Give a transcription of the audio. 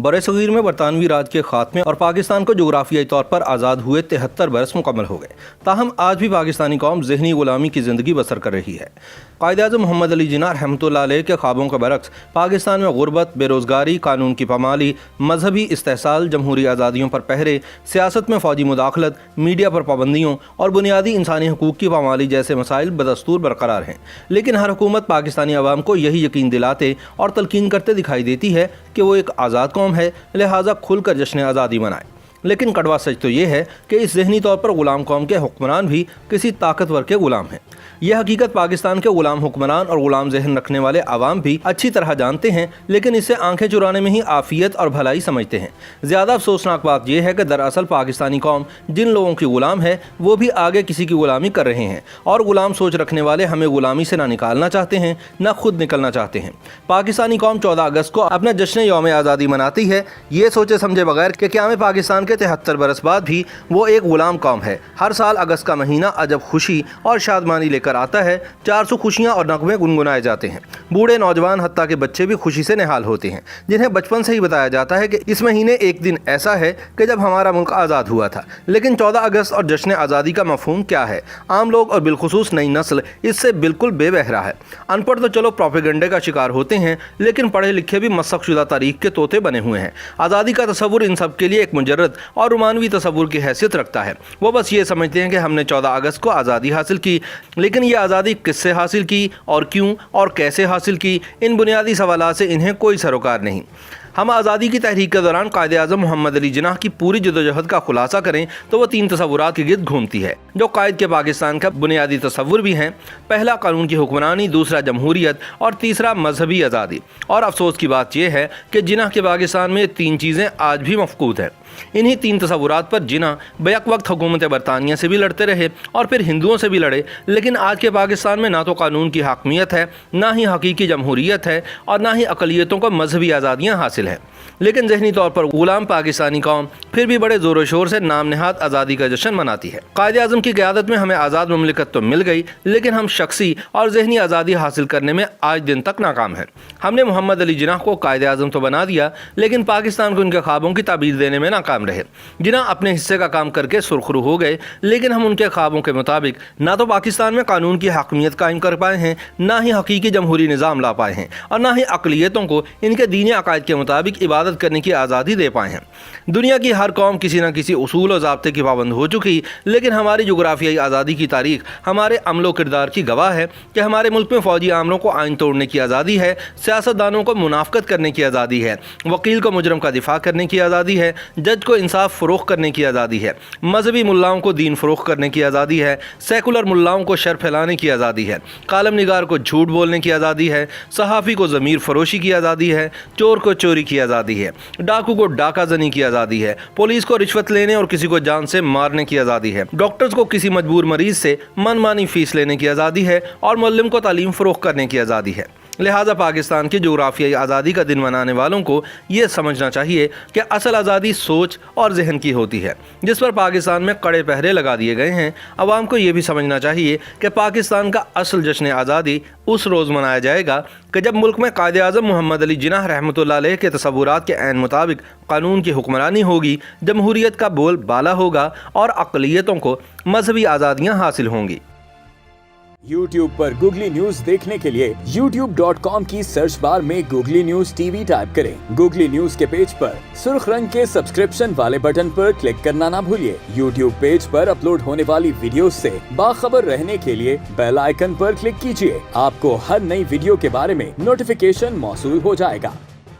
बरसगीर में बरतानवी राज के खात्मे और पाकिस्तान को जोग्राफियाई तौर पर आज़ाद हुए 73 बरस मुकम्मल हो गए, ताहम आज भी पाकिस्तानी कौम ज़हनी गुलामी की ज़िंदगी बसर कर रही है। कायद-ए-आज़म मोहम्मद अली जिन्ना रहमतुल्लाह अलैह के ख्वाबों के बरक्स पाकिस्तान में गुर्बत, बेरोज़गारी, कानून की पामाली, मजहबी इस्तेहसाल, जमहूरी आज़ादियों पर पहरे, सियासत में फ़ौजी मुदाखलत, मीडिया पर पाबंदियों और बुनियादी इंसानी हकूक़ की पामाली जैसे मसाइल बदस्तूर बरकरार हैं। लेकिन हर हुकूमत पाकिस्तानी अवाम को यही यकीन दिलाते और तलकीन करते दिखाई देती है कि वो एक आज़ाद कौम है, लिहाजा खुलकर जश्न आज़ादी मनाए। लेकिन कड़वा सच तो ये है कि इस ज़हनी तौर पर ग़ुलाम कौम के हुक्मरान भी किसी ताकतवर के ग़ुलाम हैं। यह हकीकत पाकिस्तान के ग़ुलाम हुक्मरान और ग़ुलाम ज़हन रखने वाले आवाम भी अच्छी तरह जानते हैं, लेकिन इससे आंखें चुराने में ही आफ़ियत और भलाई समझते हैं। ज़्यादा अफसोसनाक बात यह है कि दरअसल पाकिस्तानी कौम जिन लोगों की ग़ुलाम है वो भी आगे किसी की ग़ुलामी कर रहे हैं, और ग़ुलाम सोच रखने वाले हमें ग़ुलामी से ना निकालना चाहते हैं ना खुद निकलना चाहते हैं। पाकिस्तानी कौम 14 अगस्त को अपना जश्न यौम आज़ादी मनाती है, ये सोचे समझे बगैर कि क़याम पाकिस्तान के 73 बरस बाद भी वो एक ग़ुलाम कौम है। हर साल अगस्त का महीना अजब खुशी और शादमानी लेकर आता है। 400 खुशियाँ और नगमे गुनगुनाए जाते हैं। बूढ़े, नौजवान, हत्ता के बच्चे भी खुशी से निहाल होते हैं, जिन्हें बचपन से ही बताया जाता है कि इस महीने एक दिन ऐसा है कि जब हमारा मुल्क आज़ाद हुआ था। लेकिन 14 अगस्त और जश्न आज़ादी का मफहूम क्या है? आम लोग और बिलखुसूस नई नस्ल इससे बिल्कुल बेबहरा है। अनपढ़ तो चलो प्रोपेगेंडे का शिकार होते हैं, लेकिन पढ़े लिखे भी मसक़शुदा तारीख के तोते बने हुए हैं। आज़ादी का तसव्वुर इन सब के लिए एक मुजर्रद और रोमानवी तसव्वुर की हैसियत रखता है। वो बस ये समझते हैं कि हमने 14 अगस्त को आज़ादी हासिल की, लेकिन ये आज़ादी किससे हासिल की और क्यों और कैसे हासिल की, इन बुनियादी सवालात से इन्हें कोई सरोकार नहीं। हम आज़ादी की तहरीक के दौरान कायद-ए-आज़म मोहम्मद अली जिन्ना की पूरी जदोजहद का खुलासा करें तो वो 3 तसव्वुरात के गिर्द घूमती है, जो कायद के पाकिस्तान का बुनियादी तसव्वुर भी हैं। पहला कानून की हुक्मरानी, दूसरा जमहूरियत और तीसरा मजहबी आज़ादी। और अफसोस की बात यह है कि जिन्ना के पाकिस्तान में 3 चीज़ें आज भी मफकूद हैं। इन्हीं 3 तसव्वुरात पर जिन्ना बैक वक्त हुकूमत बरतानिया से भी लड़ते रहे और फिर हिंदुओं से भी लड़े, लेकिन आज के पाकिस्तान में ना तो कानून की हाकमियत है, ना ही हकीकी जमहूरियत है और ना ही अक़लियतों को मजहबी आज़ादियाँ हासिल हैं। लेकिन ज़हनी तौर पर ग़ुलाम पाकिस्तानी कौम फिर भी बड़े ज़ोर शोर से नाम नहाद आज़ादी का जश्न मनाती है। कायद-ए-आज़म की क़यादत में हमें आज़ाद मुमलिकत तो मिल गई, लेकिन हम शख्सी और ज़हनी आज़ादी हासिल करने में आज दिन तक नाकाम हैं। हमने मोहम्मद अली जिन्ना को कायद-ए-आज़म तो बना दिया, लेकिन पाकिस्तान को उनके ख्वाबों की ताबीर देने में नाकाम रहे। जिन्ना अपने हिस्से का काम करके सुरखरू हो गए, लेकिन हम उनके ख्वाबों के मुताबिक ना तो पाकिस्तान में कानून की हाकमियत कायम कर पाए हैं, ना ही हकीकी जमहूरी निज़ाम ला पाए हैं, और ना ही अक़लियतों को इनके दीनी अकायद के मुताबिक इबादत करने की आज़ादी दे पाए हैं। दुनिया की हर कौम किसी न किसी उसूल और ज़ाब्ते की पाबंद हो चुकी, लेकिन हमारी जोग्राफियाई आज़ादी की तारीख हमारे अमलो किरदार की गवाह है कि हमारे मुल्क में फ़ौजी आमलों को आइन तोड़ने की आज़ादी है, सियासतदानों को मुनाफ़कत करने की आज़ादी है, वकील को मुजरम का दिफा करने की आज़ादी है, जज को इंसाफ फ़रोग़ करने की आज़ादी है, मजहबी मुल्लाओं को दीन फ़रोग़ करने की आज़ादी है, सेकुलर मुल्लाओं को शर फैलाने की आज़ादी है, कालम निगार को झूठ बोलने की आज़ादी है, सहाफ़ी को ज़मीर फ़रोशी की आज़ादी है, चोर को चोरी की आज़ादी है, डाकू को डाका जनी की आज़ादी है, पुलिस को रिश्वत लेने और किसी को जान से मारने की आज़ादी है, डॉक्टर्स को किसी मजबूर मरीज से मनमानी फ़ीस लेने की आज़ादी है, और मुअल्लिम को तालीम फ़रोग़ करने की आज़ादी है। लिहाजा पाकिस्तान की जोग्राफियाई आज़ादी का दिन मनाने वालों को ये समझना चाहिए कि असल आज़ादी सोच और जहन की होती है, जिस पर पाकिस्तान में कड़े पहरे लगा दिए गए हैं। अवाम को ये भी समझना चाहिए कि पाकिस्तान का असल जश्न आज़ादी उस रोज़ मनाया जाएगा कि जब मुल्क में कायद-ए-आज़म मोहम्मद अली जिन्ना रहमतुल्लाह अलैह के तसव्वुरात के ऐन मुताबिक कानून की हुक्मरानी होगी, जमहूरियत का बोल बाला होगा और अक़लियतों को मजहबी आज़ादियाँ हासिल होंगी। YouTube पर गूगली न्यूज देखने के लिए youtube.com की सर्च बार में गूगली न्यूज टीवी टाइप करें। गूगली न्यूज के पेज पर सुर्ख रंग के सब्सक्रिप्शन वाले बटन पर क्लिक करना ना भूलिए। YouTube पेज पर अपलोड होने वाली वीडियोस से बाखबर रहने के लिए बेल आइकन पर क्लिक कीजिए। आपको हर नई वीडियो के बारे में नोटिफिकेशन मौसूल हो जाएगा।